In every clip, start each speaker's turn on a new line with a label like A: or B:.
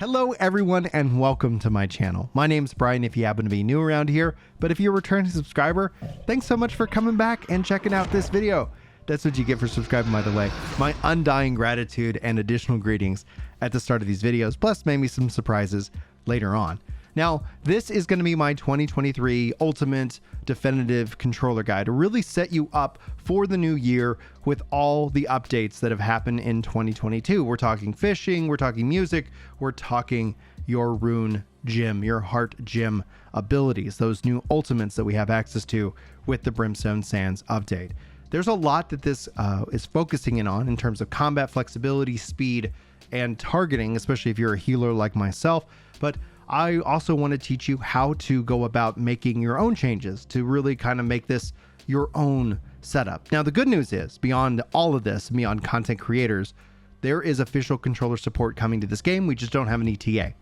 A: Hello everyone and welcome to my channel. My name's Brian if you happen to be new around here, but if you're a returning subscriber, thanks so much for coming back and checking out this video. That's what you get for subscribing, by the way. My undying gratitude and additional greetings at the start of these videos, plus maybe some surprises later on. Now, this is going to be my 2023 ultimate definitive controller guide to really set you up for the new year with all the updates that have happened in 2022. We're talking fishing, we're talking music, we're talking your rune gem, your heart gem abilities, those new ultimates that we have access to with the Brimstone Sands update. There's a lot that this is focusing in terms of combat flexibility, speed, and targeting, especially if you're a healer like myself. But I also want to teach you how to go about making your own changes to really kind of make this your own setup. Now, the good news is, beyond all of this, beyond content creators, there is official controller support coming to this game. We just don't have an ETA.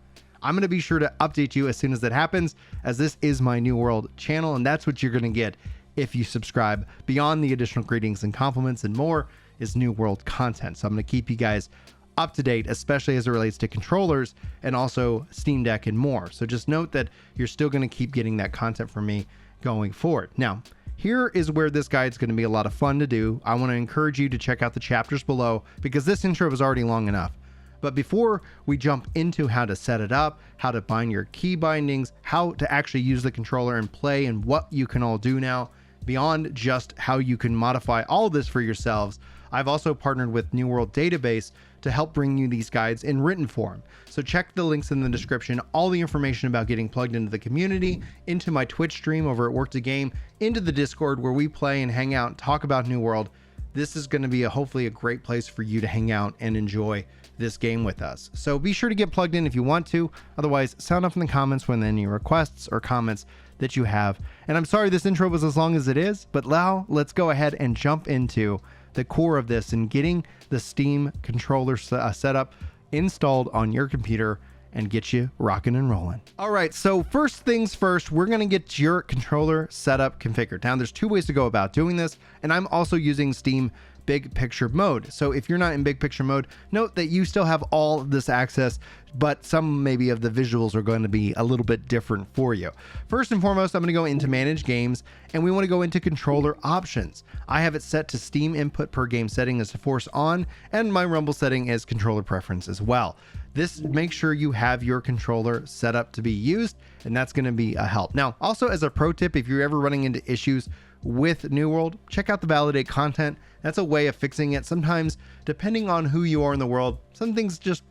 A: I'm going to be sure to update you as soon as that happens, as this is my New World channel, and that's what you're going to get if you subscribe. Beyond the additional greetings and compliments and more is New World content. So I'm going to keep you guys up to date, especially as it relates to controllers and also Steam Deck and more. So just note that you're still going to keep getting that content from me going forward. Now, here is where this guide is going to be a lot of fun to do. I want to encourage you to check out the chapters below because this intro was already long enough. But before we jump into how to set it up, how to bind your key bindings, how to actually use the controller and play, and what you can all do now, beyond just how you can modify all of this for yourselves, I've also partnered with New World Database to help bring you these guides in written form. So check the links in the description, all the information about getting plugged into the community, into my Twitch stream over at Work to Game, into the Discord where we play and hang out and talk about New World. This is going to be hopefully a great place for you to hang out and enjoy this game with us. So be sure to get plugged in if you want to. Otherwise, sound off in the comments when any requests or comments that you have. And I'm sorry this intro was as long as it is, but now let's go ahead and jump into the core of this and getting the Steam controller setup installed on your computer and get you rocking and rolling. All right, so first things first, we're gonna get your controller setup configured. Now there's two ways to go about doing this, and I'm also using Steam big picture mode. So if you're not in big picture mode, note that you still have all this access, but some maybe of the visuals are going to be a little bit different for you. First and foremost, I'm going to go into manage games, and we want to go into controller options. I have it set to Steam input per game setting as force on, and my Rumble setting is controller preference as well. This makes sure you have your controller set up to be used, and that's going to be a help. Now, also as a pro tip, if you're ever running into issues with New World, check out the validate content. That's a way of fixing it. Sometimes, depending on who you are in the world, some things just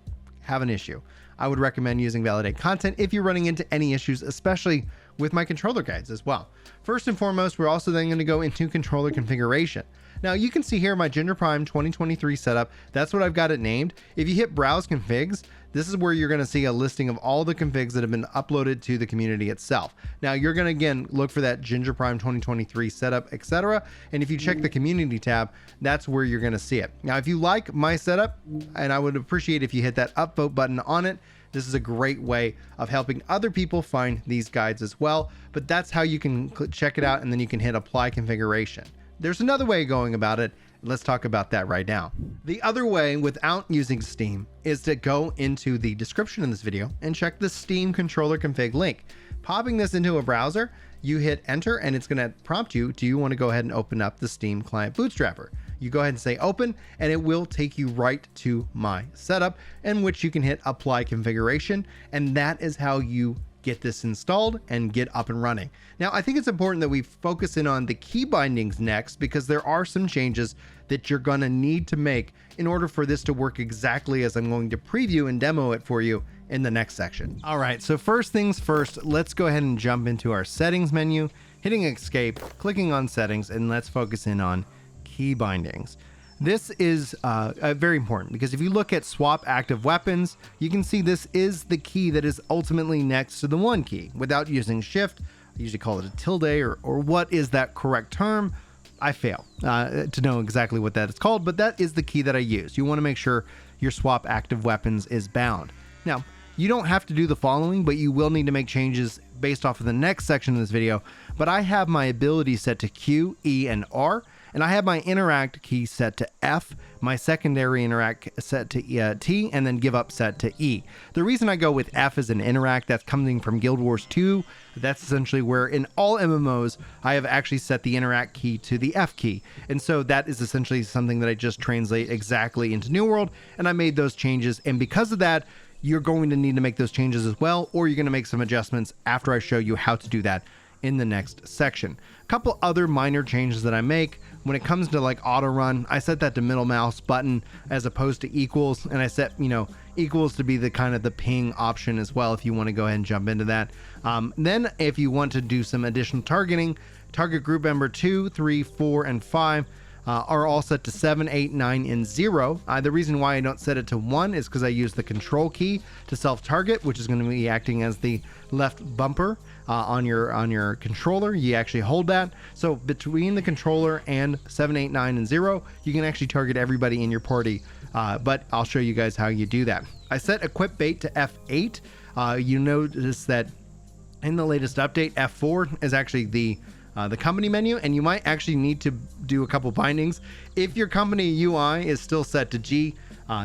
A: have an issue. I would recommend using validate content if you're running into any issues, especially with my controller guides as well. First and foremost, we're also then going to go into controller configuration. Now you can see here my Ginger Prime 2023 setup. That's what I've got it named. If you hit browse configs, this is where you're going to see a listing of all the configs that have been uploaded to the community itself. Now you're going to again look for that Ginger Prime 2023 setup, etc. And if you check the community tab, that's where you're going to see it. Now if you like my setup, and I would appreciate if you hit that upvote button on it, this is a great way of helping other people find these guides as well. But that's how you can check it out, and then you can hit apply configuration. There's another way of going about it. Let's talk about that right now. The other way without using Steam is to go into the description in this video and check the Steam controller config link. Popping this into a browser, you hit enter and it's going to prompt you, do you want to go ahead and open up the Steam client bootstrapper? You go ahead and say open, and it will take you right to my setup, in which you can hit apply configuration, and that is how you get this installed and get up and running. Now, I think it's important that we focus in on the key bindings next, because there are some changes that you're gonna need to make in order for this to work exactly as I'm going to preview and demo it for you in the next section. All right, so first things first, let's go ahead and jump into our settings menu, hitting escape, clicking on settings, and let's focus in on key bindings. This is very important because if you look at swap active weapons, you can see this is the key that is ultimately next to the 1 key. Without using shift, I usually call it a tilde, or what is that correct term? I fail to know exactly what that is called, but that is the key that I use. You want to make sure your swap active weapons is bound. Now, you don't have to do the following, but you will need to make changes based off of the next section of this video. But I have my ability set to Q, E, and R, And I have my interact key set to F, my secondary interact set to T, and then give up set to E. The reason I go with F as an interact, that's coming from Guild Wars 2. That's essentially where in all MMOs, I have actually set the interact key to the F key. And so that is essentially something that I just translate exactly into New World, and I made those changes. And because of that, you're going to need to make those changes as well, or you're going to make some adjustments after I show you how to do that in the next section. A couple other minor changes that I make when it comes to like auto run, I set that to middle mouse button as opposed to equals, and I set, you know, equals to be the kind of the ping option as well if you want to go ahead and jump into that. Then if you want to do some additional targeting, target group member 2, 3, 4, and 5 are all set to 7, 8, 9, and 0. The reason why I don't set it to 1 is because I use the control key to self-target, which is going to be acting as the left bumper on your controller. You actually hold that. So between the controller and 7, 8, 9, and 0, you can actually target everybody in your party. But I'll show you guys how you do that. I set equip bait to F8. You notice that in the latest update, F4 is actually the company menu, and you might actually need to do a couple bindings. If your company UI is still set to G,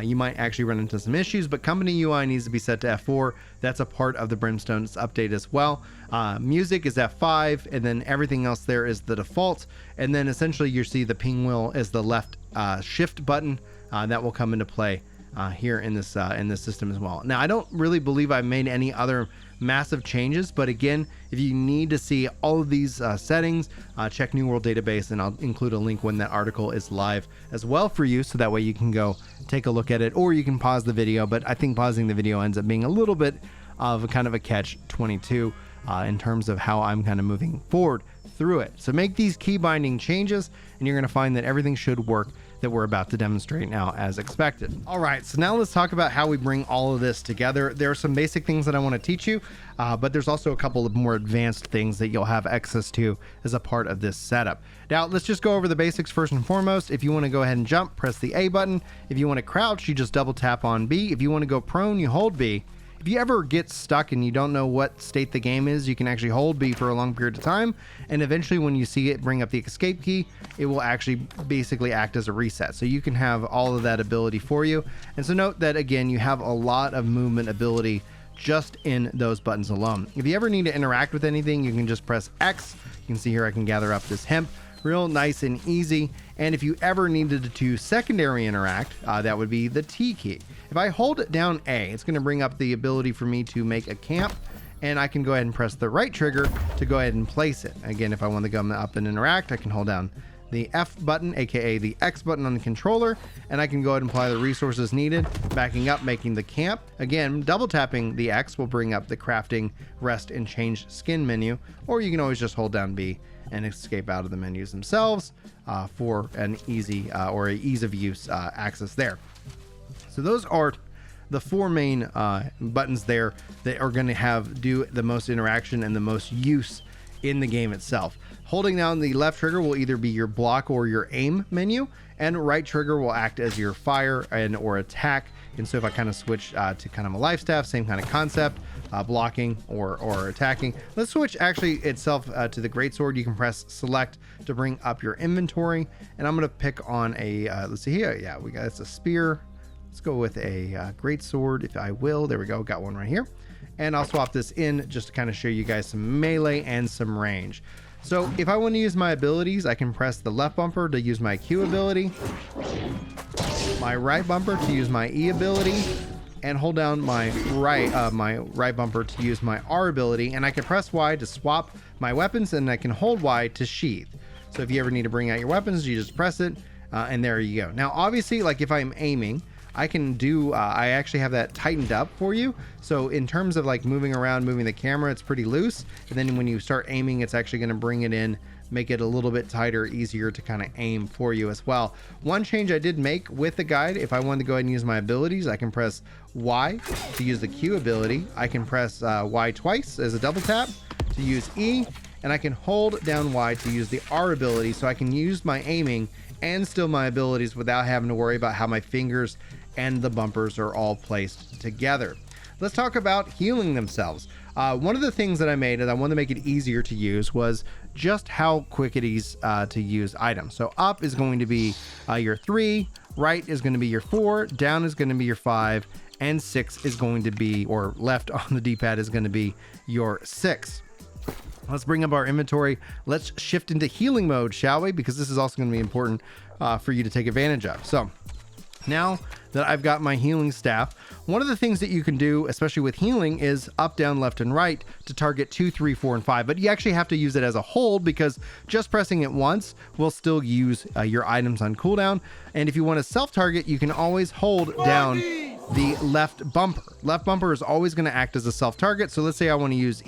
A: you might actually run into some issues, but company UI needs to be set to F4. That's a part of the Brimstone's update as well. Music is F5, and then everything else there is the default. And then essentially you see the ping wheel is the left shift button that will come into play here in this system as well. Now, I don't really believe I made any other massive changes, but again, if you need to see all of these settings, check New World Database, and I'll include a link when that article is live as well for you, so that way you can go take a look at it, or you can pause the video. But I think pausing the video ends up being a little bit of a kind of a catch-22 in terms of how I'm kind of moving forward through it. So make these key binding changes, and you're going to find that everything should work that we're about to demonstrate now as expected. All right, so now let's talk about how we bring all of this together. There are some basic things that I want to teach you, but there's also a couple of more advanced things that you'll have access to as a part of this setup. Now, let's just go over the basics first and foremost. If you want to go ahead and jump, press the A button. If you want to crouch, you just double tap on B. If you want to go prone, you hold B. If you ever get stuck and you don't know what state the game is, you can actually hold B for a long period of time, and eventually when you see it bring up the escape key, it will actually basically act as a reset. So you can have all of that ability for you. And so note that again, you have a lot of movement ability just in those buttons alone. If you ever need to interact with anything, you can just press X. You can see here I can gather up this hemp. Real nice and easy. And if you ever needed to secondary interact, that would be the T key. If I hold it down A, it's going to bring up the ability for me to make a camp, and I can go ahead and press the right trigger to go ahead and place it. Again, if I want to go up and interact, I can hold down the F button, aka the X button on the controller, and I can go ahead and apply the resources needed, backing up, making the camp. Again, double tapping the X will bring up the crafting, rest, and change skin menu, or you can always just hold down B and escape out of the menus themselves for an easy or a ease of use access there. So those are the four main buttons there that are going to do the most interaction and the most use in the game itself. Holding down the left trigger will either be your block or your aim menu, and right trigger will act as your fire and or attack. And so if I kind of switch to kind of a life staff, same kind of concept, blocking or attacking. Let's switch actually itself to the greatsword. You can press select to bring up your inventory, and I'm going to pick on a let's see here. Yeah, we got it's a spear. Let's go with a greatsword, if I will. There we go. Got one right here, and I'll swap this in just to kind of show you guys some melee and some range. So if I want to use my abilities, I can press the left bumper to use my Q ability, my right bumper to use my E ability, and hold down my right bumper to use my R ability. And I can press Y to swap my weapons, and I can hold Y to sheath. So if you ever need to bring out your weapons, you just press it, and there you go. Now, obviously, like if I'm aiming, I can do, I actually have that tightened up for you. So in terms of like moving around, moving the camera, it's pretty loose. And then when you start aiming, it's actually going to bring it in, make it a little bit tighter, easier to kind of aim for you as well. One change I did make with the guide, if I wanted to go ahead and use my abilities, I can press Y to use the Q ability. I can press Y twice as a double tap to use E, and I can hold down Y to use the R ability, so I can use my aiming and still my abilities without having to worry about how my fingers and the bumpers are all placed together. let's talk about healing themselves. One of the things that I made and I wanted to make it easier to use was just how quick it is to use items. So up is going to be your 3, right is going to be your 4, down is going to be your 5, and 6 is going to be, or left on the D-pad is going to be your 6. Let's bring up our inventory. Let's shift into healing mode, shall we? Because this is also going to be important for you to take advantage of. So now that I've got my healing staff, one of the things that you can do, especially with healing, is up, down, left, and right to target 2, 3, 4, and 5. But you actually have to use it as a hold, because just pressing it once will still use your items on cooldown. And if you want to self-target, you can always hold down the left bumper. Left bumper is always going to act as a self-target. So let's say I want to use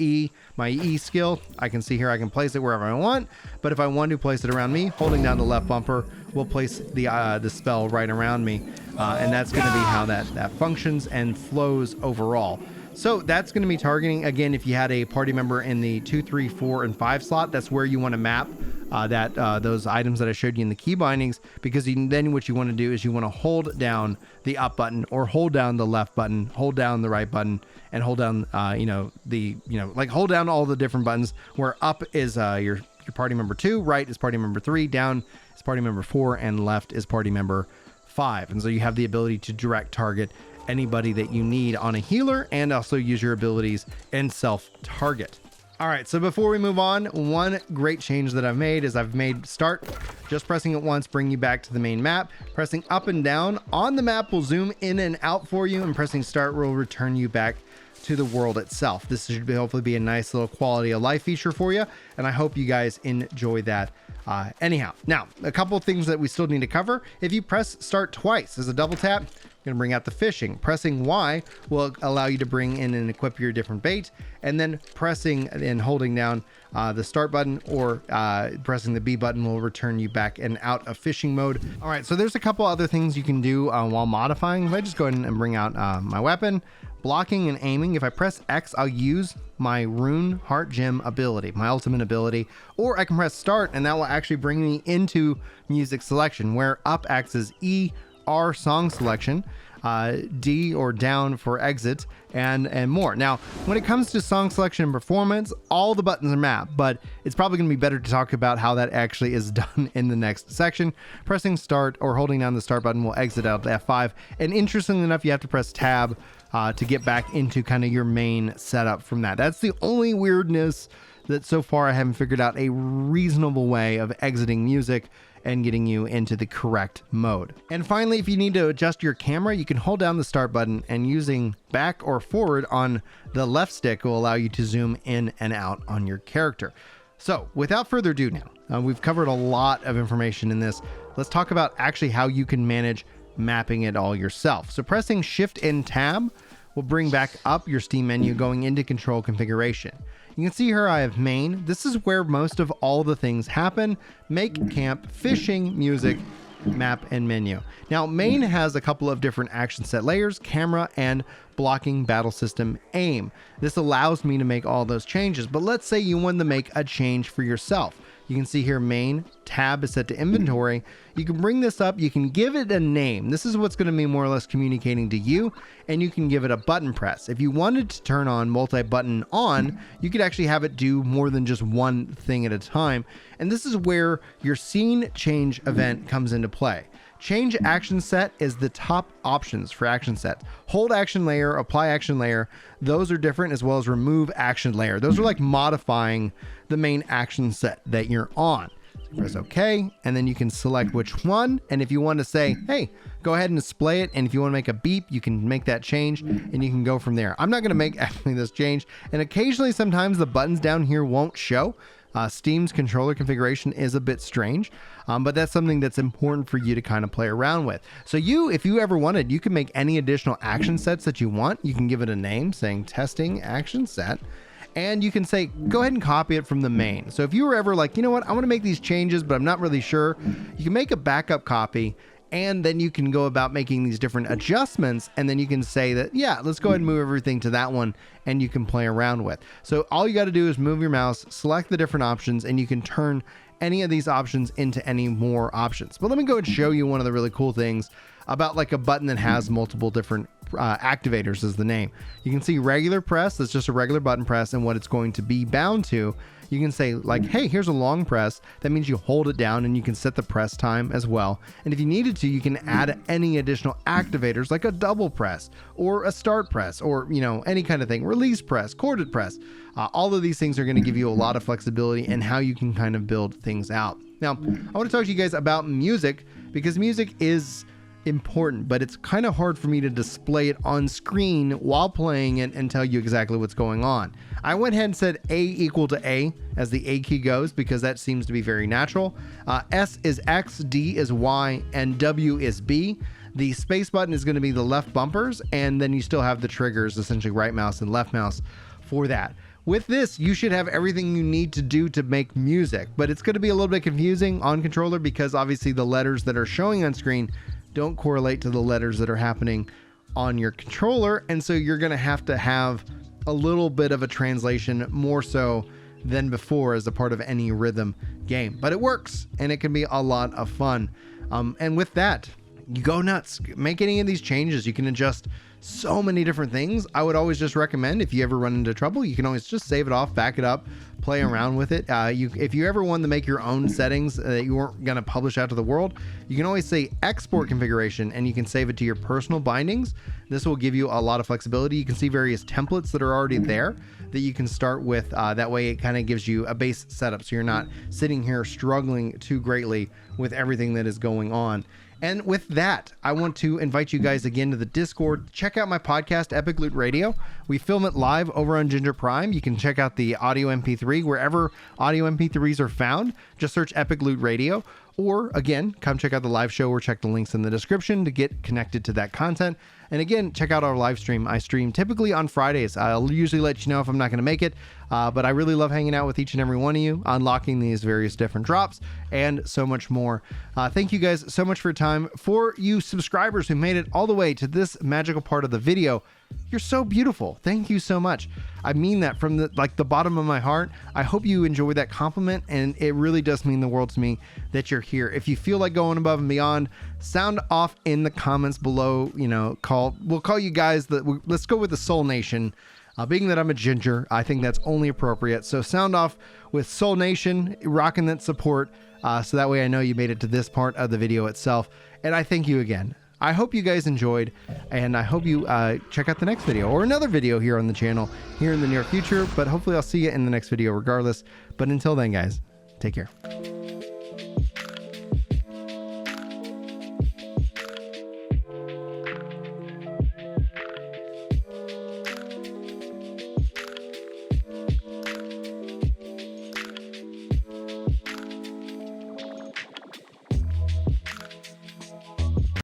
A: my E skill. I can see here I can place it wherever I want. But if I want to place it around me, holding down the left bumper will place the spell right around me. And that's going to be how that functions and flows overall. So that's going to be targeting, again, if you had a party member in the 2, 3, 4, and 5 slot, that's where you want to map those items that I showed you in the key bindings, because then what you want to do is you want to hold down the up button, or hold down the left button, hold down the right button, and hold down, like hold down all the different buttons, where up is your party member 2, right is party member 3, down is party member 4, and left is party member 5. And so you have the ability to direct target anybody that you need on a healer, and also use your abilities and self-target. All right, so before we move on, one great change that I've made is I've made start, just pressing it once, bring you back to the main map. Pressing up and down on the map will zoom in and out for you, and pressing start will return you back to the world itself. This should hopefully be a nice little quality of life feature for you, and I hope you guys enjoy that. Anyhow, now a couple of things that we still need to cover. If you press start twice as a double tap, going to bring out the fishing. Pressing Y will allow you to bring in and equip your different bait, and then pressing and holding down the start button, or pressing the B button will return you back and out of fishing mode. All right, so there's a couple other things you can do while modifying. If I just go ahead and bring out my weapon, blocking and aiming. If I press X, I'll use my Rune Heart Gem ability, my ultimate ability, or I can press start and that will actually bring me into music selection, where up acts as E, R song selection, D or down for exit, and more. Now, when it comes to song selection and performance, all the buttons are mapped, but it's probably going to be better to talk about how that actually is done in the next section. Pressing start or holding down the start button will exit out to F5, and interestingly enough, you have to press tab to get back into kind of your main setup from that. That's the only weirdness that so far I haven't figured out a reasonable way of exiting music and getting you into the correct mode. And finally, if you need to adjust your camera, you can hold down the start button, and using back or forward on the left stick will allow you to zoom in and out on your character. So without further ado now, we've covered a lot of information in this. Let's talk about actually how you can manage mapping it all yourself. So pressing Shift and Tab will bring back up your Steam menu, going into control configuration. You can see here I have main. This is where most of all the things happen: make, camp, fishing, music, map, and menu. Now, main has a couple of different action set layers: camera and blocking, battle system, aim. This allows me to make all those changes, but let's say you want to make a change for yourself. You can see here main, tab is set to inventory. You can bring this up, you can give it a name. This is what's going to be more or less communicating to you, and you can give it a button press. If you wanted to turn on multi-button on, you could actually have it do more than just one thing at a time. And this is where your scene change event comes into play. Change action set is the top options for action sets. Hold action layer, apply action layer. Those are different, as well as remove action layer. Those are like modifying the main action set that you're on. Press OK, and then you can select which one. And if you want to say, hey, go ahead and display it. And if you want to make a beep, you can make that change and you can go from there. I'm not going to make actually this change. And occasionally, sometimes the buttons down here won't show. Steam's controller configuration is a bit strange, but that's something that's important for you to kind of play around with. So if you ever wanted, you can make any additional action sets that you want. You can give it a name saying testing action set, and you can say, go ahead and copy it from the main. So if you were ever like, you know what, I want to make these changes, but I'm not really sure, you can make a backup copy, and then you can go about making these different adjustments, and then you can say that, yeah, let's go ahead and move everything to that one, and you can play around with. So all you got to do is move your mouse, select the different options, and you can turn any of these options into any more options. But let me go and show you one of the really cool things about like a button that has multiple different activators is the name. You can see regular press, that's just a regular button press, and what it's going to be bound to. You can say like, hey, here's a long press. That means you hold it down and you can set the press time as well. And if you needed to, you can add any additional activators like a double press or a start press or, you know, any kind of thing, release press, corded press. All of these things are going to give you a lot of flexibility in how you can kind of build things out. Now, I want to talk to you guys about music, because music is important, but it's kind of hard for me to display it on screen while playing it and tell you exactly what's going on. I went ahead and said A equal to A as the A key goes, because that seems to be very natural. S is X, D is Y, and W is B. The space button is going to be the left bumpers, and then you still have the triggers, essentially right mouse and left mouse for that. With this, you should have everything you need to do to make music, but it's going to be a little bit confusing on controller because obviously the letters that are showing on screen don't correlate to the letters that are happening on your controller, and so you're going to have a little bit of a translation more so than before as a part of any rhythm game. But it works, and it can be a lot of fun. And with that, you go nuts. Make any of these changes. You can adjust so many different things. I would always just recommend, if you ever run into trouble, you can always just save it off, back it up, play around with it. If you ever wanted to make your own settings that you weren't going to publish out to the world, you can always say export configuration and you can save it to your personal bindings. This will give you a lot of flexibility. You can see various templates that are already there that you can start with. That way it kind of gives you a base setup, so you're not sitting here struggling too greatly with everything that is going on. And with that, I want to invite you guys again to the Discord. Check out my podcast, Epic Loot Radio. We film it live over on Ginger Prime. You can check out the audio MP3 wherever audio MP3s are found. Just search Epic Loot Radio. Or again, come check out the live show or check the links in the description to get connected to that content. And again, check out our live stream. I stream typically on Fridays. I'll usually let you know if I'm not going to make it, but I really love hanging out with each and every one of you, unlocking these various different drops and so much more. Thank you guys so much for your time. For you subscribers who made it all the way to this magical part of the video, you're so beautiful. Thank you so much. I mean that from the bottom of my heart. I hope you enjoyed that compliment, and it really does mean the world to me that you're here. If you feel like going above and beyond, sound off in the comments below. You know, we'll call you guys let's go with the Soul Nation. Being that I'm a ginger, I think that's only appropriate. So sound off with Soul Nation, rocking that support. So that way I know you made it to this part of the video itself. And I thank you again. I hope you guys enjoyed, and I hope you check out the next video or another video here on the channel here in the near future. But hopefully I'll see you in the next video regardless. But until then, guys, take care.